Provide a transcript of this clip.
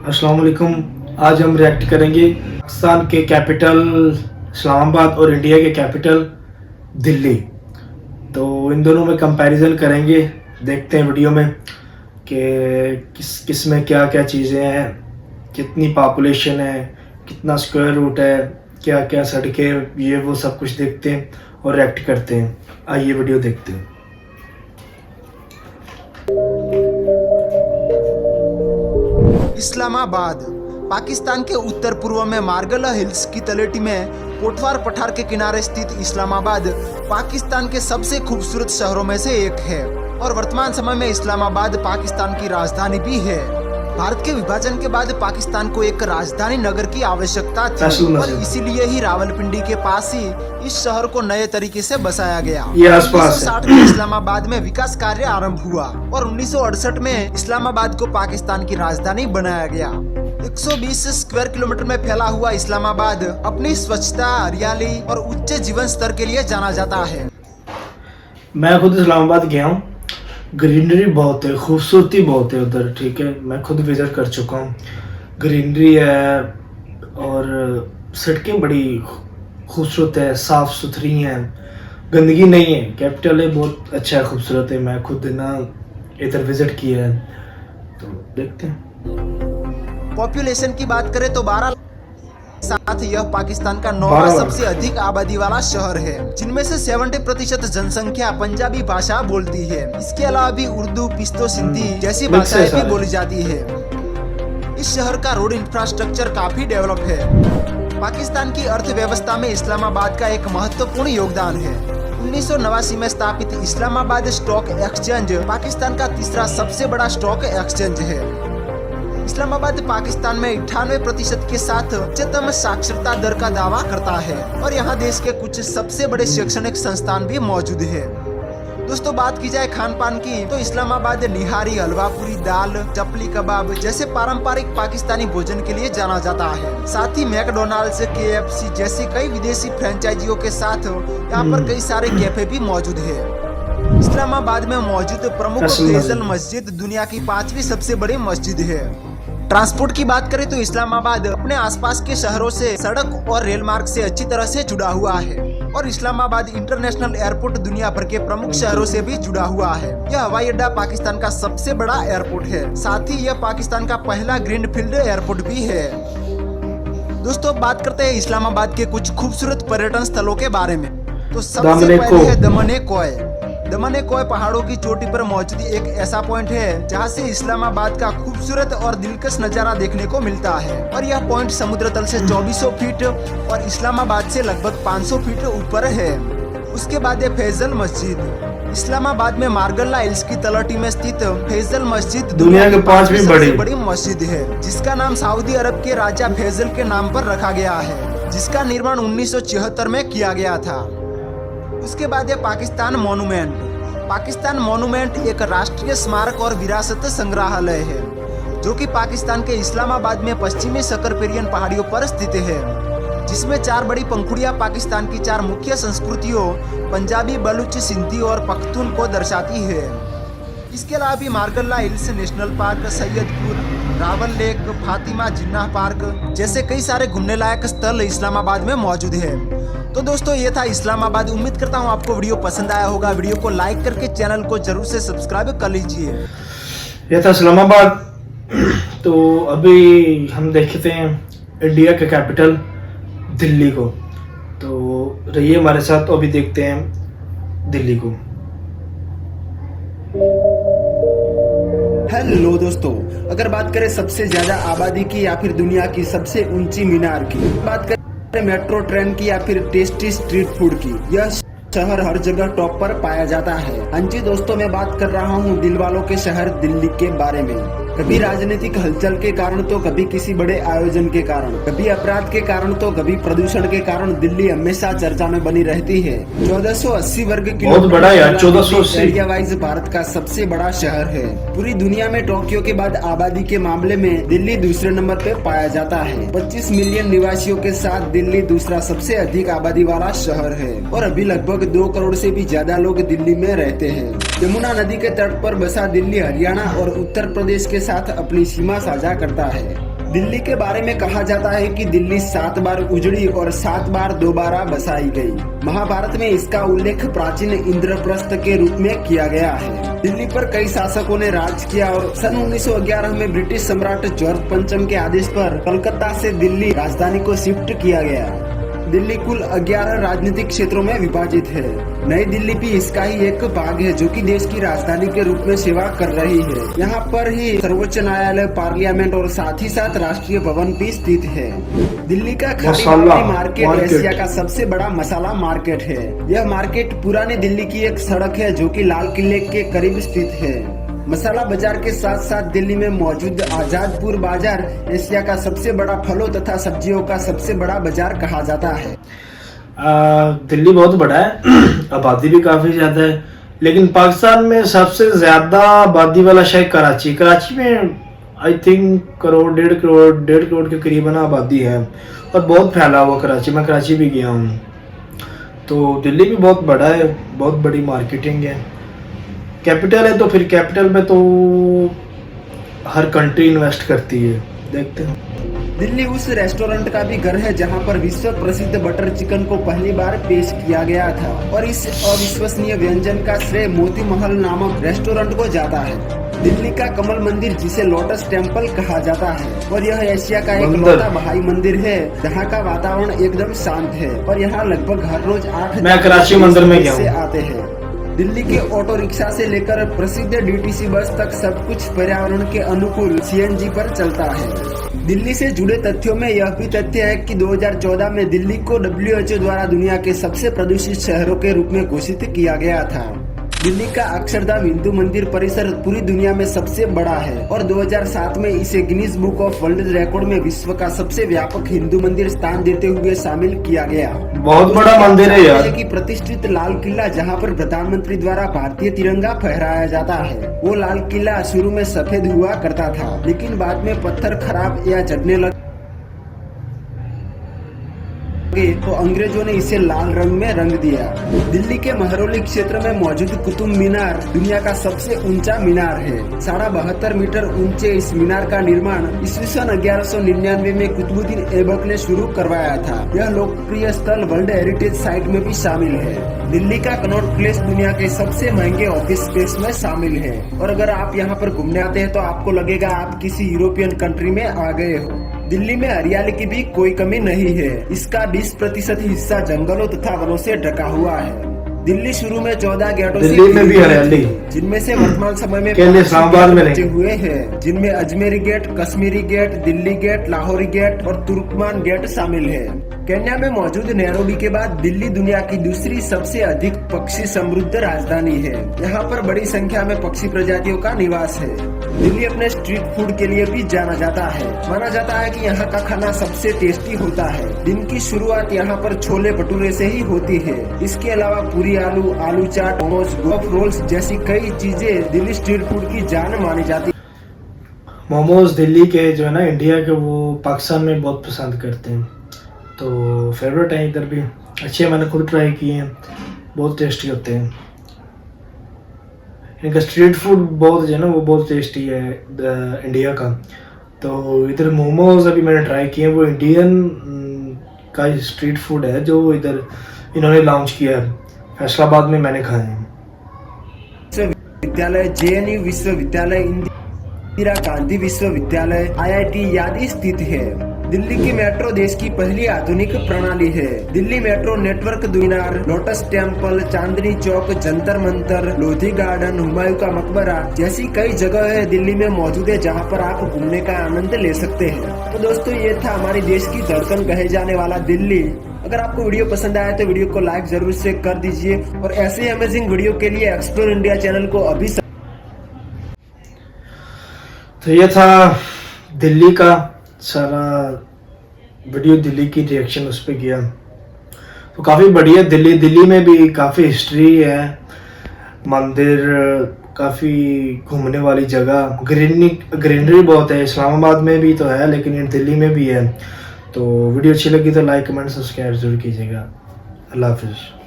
अस्सलाम वालेकुम। आज हम रिएक्ट करेंगे पाकिस्तान के कैपिटल इस्लामाबाद और इंडिया के कैपिटल दिल्ली। तो इन दोनों में कंपैरिजन करेंगे। देखते हैं वीडियो में कि किस में क्या क्या चीज़ें हैं, कितनी पॉपुलेशन है, कितना स्क्वायर रूट है, क्या क्या सड़कें, ये वो सब कुछ देखते हैं और रिएक्ट करते हैं। आइए वीडियो देखते हैं। इस्लामाबाद पाकिस्तान के उत्तर पूर्व में मार्गला हिल्स की तलेटी में कोटवार पठार के किनारे स्थित इस्लामाबाद पाकिस्तान के सबसे खूबसूरत शहरों में से एक है और वर्तमान समय में इस्लामाबाद पाकिस्तान की राजधानी भी है। भारत के विभाजन के बाद पाकिस्तान को एक राजधानी नगर की आवश्यकता थी और इसीलिए ही रावलपिंडी के पास ही इस शहर को नए तरीके से बसाया गया। 1960 में इस्लामाबाद में विकास कार्य आरंभ हुआ और 1968 में इस्लामाबाद को पाकिस्तान की राजधानी बनाया गया। 120 स्क्वायर किलोमीटर में फैला हुआ इस्लामाबाद अपनी स्वच्छता, हरियाली और उच्च जीवन स्तर के लिए जाना जाता है। मैं खुद इस्लामाबाद गया हूँ। ग्रीनरी बहुत है, खूबसूरती बहुत है उधर। ठीक है, मैं खुद विजिट कर चुका हूँ। ग्रीनरी है और सड़कें बड़ी खूबसूरत है, साफ़ सुथरी हैं, गंदगी नहीं है। कैपिटल है, बहुत अच्छा है, खूबसूरत है। मैं खुद ना इधर विजिट किया है, तो देखते हैं। पॉपुलेशन की बात करें तो 12 साथ यह पाकिस्तान का 9वां सबसे अधिक आबादी वाला शहर है, जिनमें से 70% जनसंख्या पंजाबी भाषा बोलती है। इसके अलावा भी उर्दू, पिश्तो, सिंधी जैसी भाषाएं भी बोली जाती है। इस शहर का रोड इंफ्रास्ट्रक्चर काफी डेवलप है। पाकिस्तान की अर्थव्यवस्था में इस्लामाबाद का एक महत्वपूर्ण योगदान है। 1989 में स्थापित इस्लामाबाद स्टॉक एक्सचेंज पाकिस्तान का तीसरा सबसे बड़ा स्टॉक एक्सचेंज है। इस्लामाबाद पाकिस्तान में 98% के साथ उच्चतम साक्षरता दर का दावा करता है और यहाँ देश के कुछ सबसे बड़े शैक्षणिक संस्थान भी मौजूद है। दोस्तों, बात की जाए खान पान की तो इस्लामाबाद निहारी, हलवा पूरी, दाल, चपली कबाब जैसे पारंपरिक पाकिस्तानी भोजन के लिए जाना जाता है। साथ ही मैकडोनाल्ड्स, KFC जैसी कई विदेशी फ्रेंचाइजियों के साथ यहाँ पर कई सारे कैफे भी मौजूद है। इस्लामाबाद में मौजूद प्रमुख फैसल मस्जिद दुनिया की 5वीं सबसे बड़ी मस्जिद है। ट्रांसपोर्ट की बात करें तो इस्लामाबाद अपने आसपास के शहरों से सड़क और रेल मार्ग से अच्छी तरह से जुड़ा हुआ है और इस्लामाबाद इंटरनेशनल एयरपोर्ट दुनिया भर के प्रमुख शहरों से भी जुड़ा हुआ है। यह हवाई अड्डा पाकिस्तान का सबसे बड़ा एयरपोर्ट है। साथ ही यह पाकिस्तान का पहला ग्रीनफील्ड एयरपोर्ट भी है। दोस्तों, बात करते हैं इस्लामाबाद के कुछ खूबसूरत पर्यटन स्थलों के बारे में। तो सबसे पहले है दमन-ए-कोय। दमन-ए-कोय पहाड़ों की चोटी पर मौजूद एक ऐसा पॉइंट है जहां से इस्लामाबाद का खूबसूरत और दिलकश नजारा देखने को मिलता है और यह पॉइंट समुद्र तल से 2400 फीट और इस्लामाबाद से लगभग 500 फीट ऊपर है। उसके बाद है फैसल मस्जिद। इस्लामाबाद में मार्गला हिल्स की तलहटी में स्थित फैसल मस्जिद दुनिया की 5वीं सबसे बड़ी मस्जिद है, जिसका नाम सऊदी अरब के राजा फैसल के नाम पर रखा गया है, जिसका निर्माण 1976 में किया गया था। उसके बाद है पाकिस्तान मॉन्यूमेंट। पाकिस्तान मॉन्यूमेंट एक राष्ट्रीय स्मारक और विरासत संग्रहालय है जो कि पाकिस्तान के इस्लामाबाद में पश्चिमी सकरपेरियन पहाड़ियों पर स्थित है, जिसमें 4 बड़ी पंखुड़ियां पाकिस्तान की 4 मुख्य संस्कृतियों पंजाबी, बलूच, सिंधी और पख्तून को दर्शाती है। इसके अलावा भी मार्गला hills national park, Saidpur, Rawal lake, Fatima Jinnah park जैसे कई सारे घूमने लायक स्थल इस्लामाबाद में मौजूद है। तो दोस्तों, ये था इस्लामाबाद। उम्मीद करता हूँ आपको वीडियो पसंद आया होगा। वीडियो को लाइक करके चैनल को जरूर से सब्सक्राइब कर लीजिए। ये था इस्लामाबाद। तो अभी हम देखते हैं इंडिया का कैपिटल दिल्ली को। तो रहिए हमारे साथ, तो अभी देखते हैं दिल्ली को। हेलो दोस्तों, अगर बात करें सबसे ज्यादा आबादी की या फिर दुनिया की सबसे ऊंची मीनार की, बात करें मेट्रो ट्रेन की या फिर टेस्टी स्ट्रीट फूड की, यह शहर हर जगह टॉप पर पाया जाता है। हाँ जी दोस्तों, मैं बात कर रहा हूँ दिल वालों के शहर दिल्ली के बारे में। कभी राजनीतिक हलचल के कारण तो कभी किसी बड़े आयोजन के कारण, कभी अपराध के कारण तो कभी प्रदूषण के कारण दिल्ली हमेशा चर्चा में बनी रहती है। 1480 वर्ग किलोमीटर एरिया वाइज भारत का सबसे बड़ा शहर है। पूरी दुनिया में टोक्यो के बाद आबादी के मामले में दिल्ली दूसरे नंबर पे पाया जाता है। 25 मिलियन निवासियों के साथ दिल्ली दूसरा सबसे अधिक आबादी वाला शहर है और अभी लगभग 2 करोड़ से भी ज्यादा लोग दिल्ली में रहते हैं। यमुना नदी के तट पर बसा दिल्ली हरियाणा और उत्तर प्रदेश के साथ अपनी सीमा साझा करता है। दिल्ली के बारे में कहा जाता है कि दिल्ली 7 बार उजड़ी और 7 बार दोबारा बसाई गई। महाभारत में इसका उल्लेख प्राचीन इंद्रप्रस्थ के रूप में किया गया है। दिल्ली पर कई शासकों ने राज किया और सन 1911 में ब्रिटिश सम्राट जॉर्ज पंचम के आदेश पर कलकत्ता से दिल्ली राजधानी को शिफ्ट किया गया। दिल्ली कुल 11 राजनीतिक क्षेत्रों में विभाजित है। नई दिल्ली भी इसका ही एक भाग है जो कि देश की राजधानी के रूप में सेवा कर रही है। यहाँ पर ही सर्वोच्च न्यायालय, पार्लियामेंट और साथ ही साथ राष्ट्रीय भवन भी स्थित है। दिल्ली का खादी मार्केट एशिया का सबसे बड़ा मसाला मार्केट है। यह मार्केट पुरानी दिल्ली की एक सड़क है जो कि लाल किले के करीब स्थित है। मसाला बाजार के साथ साथ दिल्ली में मौजूद आजादपुर बाजार एशिया का सबसे बड़ा फलों तथा सब्जियों का सबसे बड़ा बाजार कहा जाता है। दिल्ली बहुत बड़ा है, आबादी भी काफी ज्यादा है, लेकिन पाकिस्तान में सबसे ज्यादा आबादी वाला शहर कराची। कराची में आई थिंक डेढ़ करोड़ के करीबन आबादी है और बहुत फैला हुआ कराची। मैं कराची भी गया हूँ। तो दिल्ली भी बहुत बड़ा है, बहुत बड़ी मार्केटिंग है, कैपिटल है। तो फिर कैपिटल में तो हर कंट्री इन्वेस्ट करती है। देखते हैं। दिल्ली उस रेस्टोरेंट का भी घर है जहां पर विश्व प्रसिद्ध बटर चिकन को पहली बार पेश किया गया था और इस अविश्वसनीय व्यंजन का श्रेय मोती महल नामक रेस्टोरेंट को जाता है। दिल्ली का कमल मंदिर, जिसे लोटस टेम्पल कहा जाता है, और यह एशिया का एक लौता बहाई मंदिर है जहाँ का वातावरण एकदम शांत है और यहाँ लगभग हर रोज 8 मैं कराची मंदिर में गया से आते हैं। दिल्ली के ऑटो रिक्शा से लेकर प्रसिद्ध डीटीसी बस तक सब कुछ पर्यावरण के अनुकूल सीएनजी पर चलता है। दिल्ली से जुड़े तथ्यों में यह भी तथ्य है कि 2014 में दिल्ली को WHO द्वारा दुनिया के सबसे प्रदूषित शहरों के रूप में घोषित किया गया था। दिल्ली का अक्षरधाम हिंदू मंदिर परिसर पूरी दुनिया में सबसे बड़ा है और 2007 में इसे Guinness book of world record में विश्व का सबसे व्यापक हिंदू मंदिर स्थान देते हुए शामिल किया गया। बहुत बड़ा मंदिर है यार। कि प्रतिष्ठित लाल किला, जहां पर प्रधानमंत्री द्वारा भारतीय तिरंगा फहराया जाता है, वो लाल किला शुरू में सफेद हुआ करता था, लेकिन बाद में पत्थर खराब या जड़ने लगे तो अंग्रेजों ने इसे लाल रंग में रंग दिया। दिल्ली के महरौली क्षेत्र में मौजूद कुतुब मीनार दुनिया का सबसे ऊंचा मीनार है। 72.5 मीटर ऊंचे इस मीनार का निर्माण ईस्वी सन 1199 में कुतुबुद्दीन ऐबक ने शुरू करवाया था। यह लोकप्रिय स्थल वर्ल्ड हेरिटेज साइट में भी शामिल है। दिल्ली का कनॉट प्लेस दुनिया के सबसे महंगे ऑफिस स्पेस में शामिल है और अगर आप यहाँ पर घूमने आते हैं तो आपको लगेगा आप किसी यूरोपियन कंट्री में आ गए हो। दिल्ली में हरियाली की भी कोई कमी नहीं है। इसका 20% हिस्सा जंगलों तथा वनों से ढका हुआ है। दिल्ली शुरू में 14 गेटों से में भी हरियाली, जिनमें से वर्तमान समय में इस्लामाबाद में बचे हुए हैं, जिनमें Ajmeri gate, Kashmiri gate, Delhi gate, Lahori gate और तुर्कमान गेट शामिल है। केन्या में मौजूद नैरोबी के बाद दिल्ली दुनिया की दूसरी सबसे अधिक पक्षी समृद्ध राजधानी है। यहाँ पर बड़ी संख्या में पक्षी प्रजातियों का निवास है। दिल्ली अपने स्ट्रीट फूड के लिए भी जाना जाता है। माना जाता है कि यहाँ का खाना सबसे टेस्टी होता है। दिन की शुरुआत यहाँ पर छोले भटूरे से ही होती है। इसके अलावा पूरी आलू, आलू चाट, मोमोज, गोफ रोल्स जैसी कई चीजें दिल्ली स्ट्रीट फूड की जान मानी जाती है। मोमोज दिल्ली के जो है ना, इंडिया के, वो पाकिस्तान में बहुत पसंद करते हैं, तो फेवरेट है इधर भी। अच्छे, मैंने खुद ट्राई किए हैं, बहुत टेस्टी होते हैं। इनका स्ट्रीट फूड बहुत जो है ना, वो बहुत टेस्टी है इंडिया का। तो इधर मोमोज अभी मैंने ट्राई किए हैं, वो इंडियन का स्ट्रीट फूड है जो इधर इन्होंने लॉन्च किया है। फैसलाबाद में मैंने खाए हैं। विश्वविद्यालय, JNU विश्वविद्यालय, इंदिरा गांधी विश्वविद्यालय, IIT आदि स्थित है। दिल्ली की मेट्रो देश की पहली आधुनिक प्रणाली है। दिल्ली मेट्रो नेटवर्क मीनार, lotus temple, Chandni Chowk, Jantar Mantar, Lodhi garden, Humayun का मकबरा जैसी कई जगह है दिल्ली में मौजूद है जहां पर आप घूमने का आनंद ले सकते हैं। तो दोस्तों, ये था हमारे देश की धड़कन कहे जाने वाला दिल्ली। अगर आपको वीडियो पसंद आया तो वीडियो को लाइक जरूर से कर दीजिए और ऐसे ही अमेजिंग वीडियो के लिए एक्सप्लोर इंडिया चैनल को अभी। तो ये था दिल्ली का सारा वीडियो, दिल्ली की रिएक्शन उस पर किया। तो काफ़ी बढ़िया दिल्ली में भी काफ़ी हिस्ट्री है, मंदिर, काफ़ी घूमने वाली जगह, ग्रीनरी बहुत है। इस्लामाबाद में भी तो है, लेकिन ये दिल्ली में भी है। तो वीडियो अच्छी लगी तो लाइक, कमेंट, सब्सक्राइब जरूर कीजिएगा। अल्लाह हाफिज़।